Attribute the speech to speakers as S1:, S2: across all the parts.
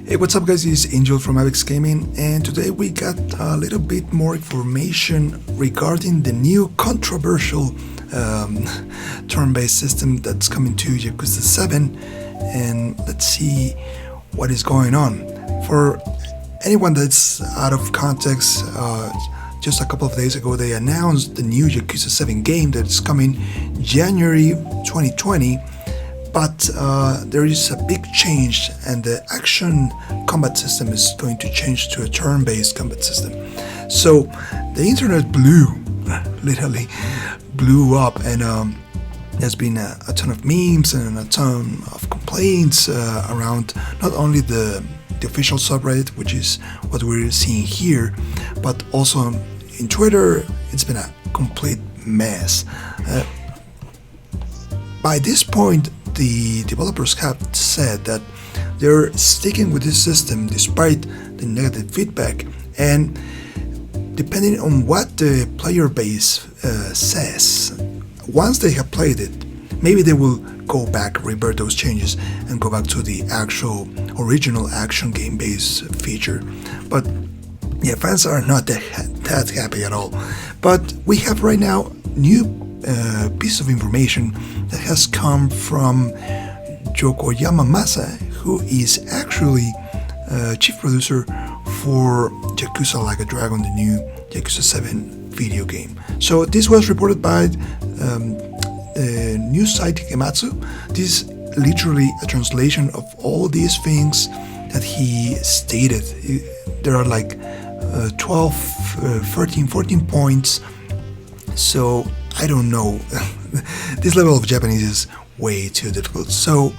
S1: Hey, what's up guys, this is Angel from Avex Gaming, and today we got a little bit more information regarding the new controversial turn-based system that's coming to Yakuza 7, and let's see what is going on. For anyone that's out of context, just a couple of days ago they announced the new Yakuza 7 game that's coming January 2020. But there is a big change, and the action combat system is going to change to a turn-based combat system. So the internet literally blew up, and there's been a ton of memes and a ton of complaints around not only the official subreddit, which is what we're seeing here, but also in Twitter. It's been a complete mess. By this point, the developers have said that they're sticking with this system despite the negative feedback, and depending on what the player base says, once they have played it, maybe they will go back, revert those changes, and go back to the actual original action game base feature. But yeah, fans are not that happy at all. But we have right now new piece of information that has come from Yokoyama Masa, who is actually chief producer for Yakuza Like a Dragon, the new Yakuza 7 video game. So this was reported by the news site Gematsu. This is literally a translation of all these things that he stated. There are like 12, 13, 14 points. So I don't know. This level of Japanese is way too difficult. So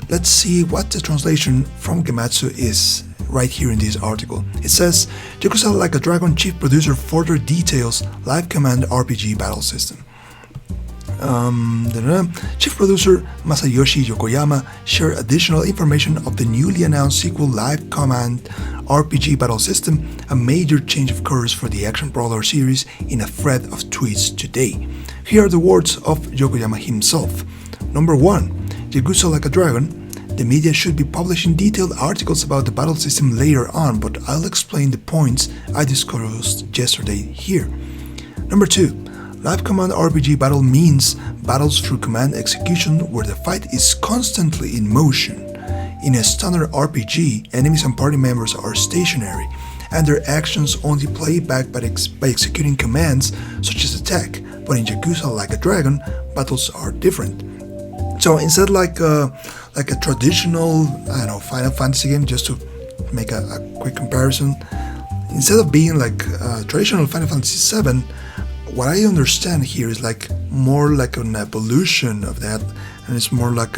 S1: let's see what the translation from Gematsu is right here in this article. It says, Yakuza Like a Dragon chief producer further details live command RPG battle system. Chief producer Masayoshi Yokoyama shared additional information of the newly announced sequel Live Command RPG battle system, a major change of course for the action brawler series, in a thread of tweets today. Here are the words of Yokoyama himself. Number 1. Yakuza Like a Dragon. The media should be publishing detailed articles about the battle system later on, but I'll explain the points I discussed yesterday here. Number 2. Live Command RPG battle means battles through command execution where the fight is constantly in motion. In a standard RPG, enemies and party members are stationary, and their actions only play back by executing commands such as attack, but in Yakuza Like a Dragon, battles are different. So instead like a traditional, Final Fantasy game, just to make a quick comparison, instead of being like a traditional Final Fantasy VII, what I understand here is like more like an evolution of that, and it's more like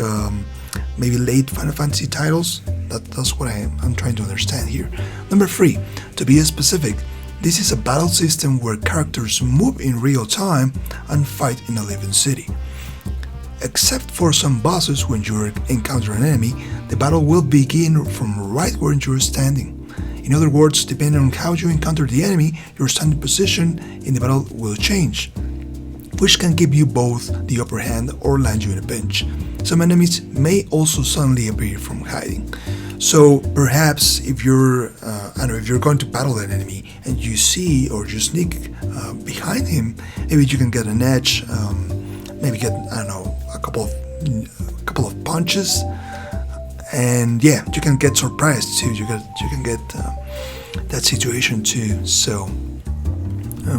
S1: maybe late Final Fantasy titles. That's what I'm trying to understand here. Number 3, to be specific, this is a battle system where characters move in real time and fight in a living city. Except for some bosses, when you encounter an enemy, the battle will begin from right where you're standing. In other words, depending on how you encounter the enemy, your standing position in the battle will change, which can give you both the upper hand or land you in a pinch. Some enemies may also suddenly appear from hiding. So perhaps if you're going to battle an enemy and you see or you sneak behind him, maybe you can get an edge, maybe get a couple of punches. And yeah, you can get surprised too. You can get that situation too. So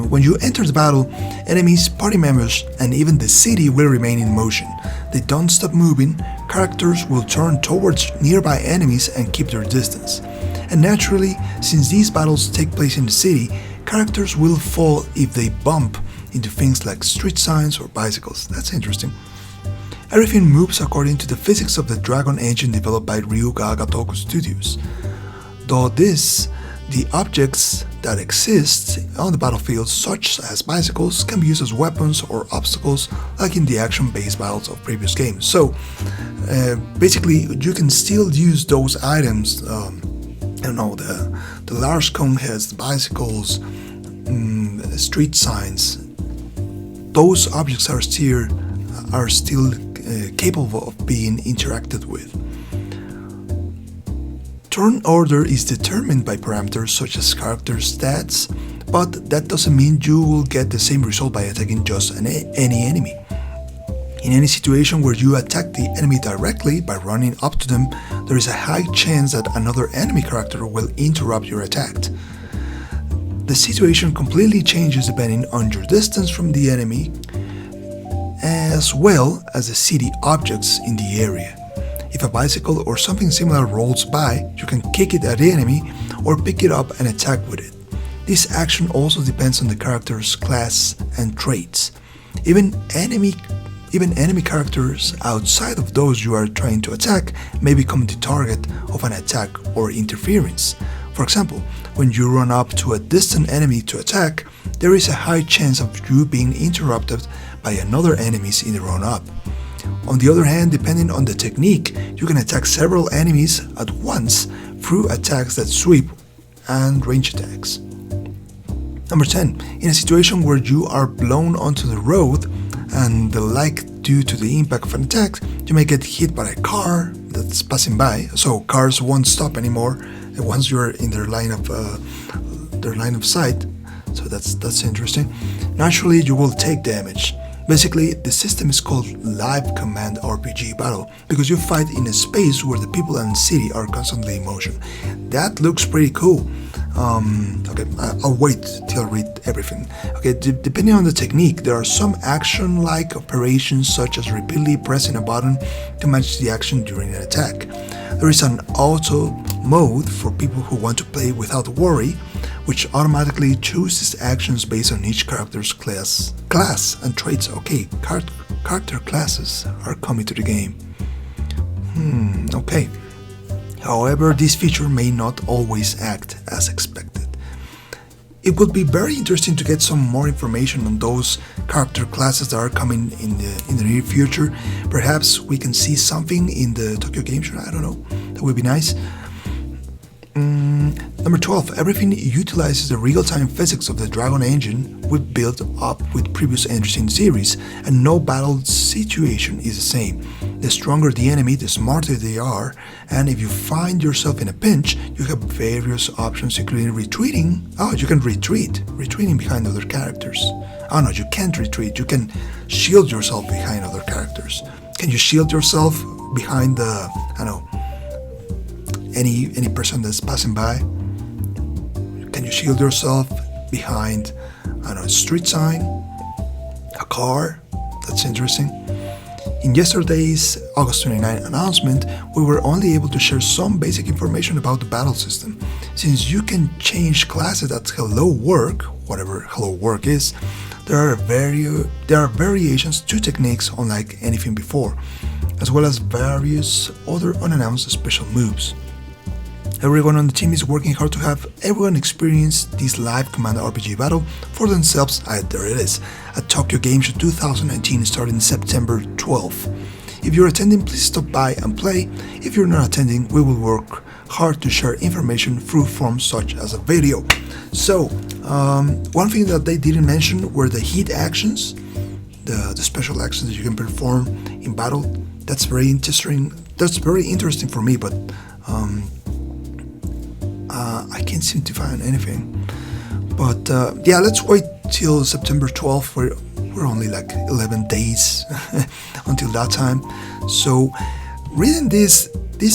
S1: when you enter the battle, enemies, party members, and even the city will remain in motion. They don't stop moving. Characters will turn towards nearby enemies and keep their distance. And naturally, since these battles take place in the city, characters will fall if they bump into things like street signs or bicycles. That's interesting. Everything moves according to the physics of the Dragon engine developed by Ryuga Gatoku Studios. Though the objects that exist on the battlefield, such as bicycles, can be used as weapons or obstacles, like in the action-based battles of previous games. So, basically, you can still use those items. The large cone heads, the bicycles, street signs. Those objects are still capable of being interacted with. Turn order is determined by parameters such as character stats, but that doesn't mean you will get the same result by attacking just any enemy. In any situation where you attack the enemy directly by running up to them, there is a high chance that another enemy character will interrupt your attack. The situation completely changes depending on your distance from the enemy, as well as the city objects in the area. If a bicycle or something similar rolls by, you can kick it at the enemy or pick it up and attack with it. This action also depends on the character's class and traits. Even enemy characters outside of those you are trying to attack may become the target of an attack or interference. For example, when you run up to a distant enemy to attack, there is a high chance of you being interrupted by another enemies in the run-up. On the other hand, depending on the technique, you can attack several enemies at once through attacks that sweep and range attacks. Number 10. In a situation where you are blown onto the road and the like due to the impact of an attack, you may get hit by a car that's passing by, so cars won't stop anymore once you're in their line of sight. So that's interesting. Naturally, you will take damage. Basically, the system is called Live Command RPG Battle because you fight in a space where the people and city are constantly in motion. That looks pretty cool. Okay, I'll wait till I read everything. Okay, depending on the technique, there are some action-like operations such as repeatedly pressing a button to match the action during an attack. There is an auto mode for people who want to play without worry, which automatically chooses actions based on each character's class and traits. Okay, character classes are coming to the game. Okay. However, this feature may not always act as expected. It would be very interesting to get some more information on those character classes that are coming in the near future. Perhaps we can see something in the Tokyo Game Show. I don't know. That would be nice. Number 12. Everything utilizes the real-time physics of the Dragon engine we've built up with previous entries in the series, and no battle situation is the same. The stronger the enemy, the smarter they are, and if you find yourself in a pinch, you have various options including retreating. Oh, you can retreating behind other characters. Oh no, you can't retreat, you can shield yourself behind other characters. Can you shield yourself behind any person that's passing by? Can you shield yourself behind, a street sign, a car? That's interesting. In yesterday's August 29 announcement, we were only able to share some basic information about the battle system. Since you can change classes at Hello Work, whatever Hello Work is, there are variations to techniques unlike anything before, as well as various other unannounced special moves. Everyone on the team is working hard to have everyone experience this live command RPG battle for themselves. There it is, at Tokyo Game Show 2019 starting September 12th. If you're attending, please stop by and play. If you're not attending, we will work hard to share information through forms such as a video. So, one thing that they didn't mention were the hit actions, the special actions that you can perform in battle. That's very interesting. That's very interesting for me, but I can't seem to find anything. But yeah, let's wait till September 12th. We're only like 11 days until that time. So reading this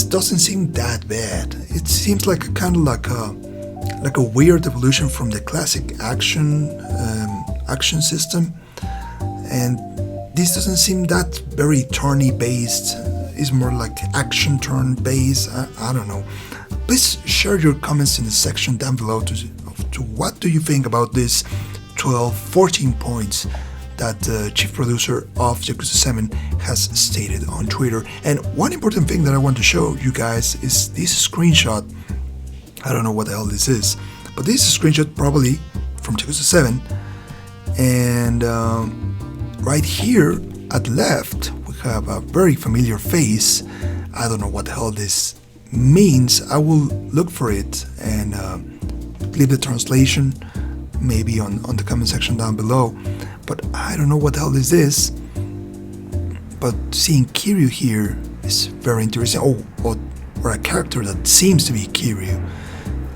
S1: doesn't seem that bad. It seems like like a weird evolution from the classic action system, and this doesn't seem that very turny based. It's more like action turn based. I don't know. Please share your comments in the section down below to what do you think about this 14 points that the chief producer of Yakuza 7 has stated on Twitter. And one important thing that I want to show you guys is this screenshot. I don't know what the hell this is, but this is a screenshot probably from Yakuza 7. And right here at left, we have a very familiar face. I don't know what the hell this means. I will look for it and leave the translation maybe on the comment section down below, but I don't know what the hell this is. But seeing Kiryu here is very interesting. Oh, for a character that seems to be Kiryu.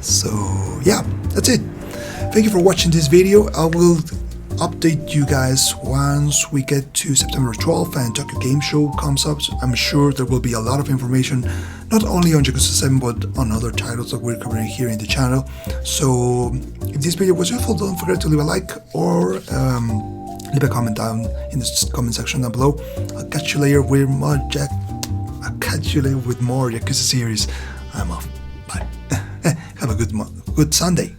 S1: So yeah, that's it. Thank you for watching this video. I will update you guys once we get to September 12th and Tokyo Game Show comes up. I'm sure there will be a lot of information, not only on Yakuza 7 but on other titles that we're covering here in the channel. So if this video was useful, don't forget to leave a like or leave a comment down in the comment section down below. I'll catch you later with more Yakuza series. I'm off. Bye. Have a good Sunday.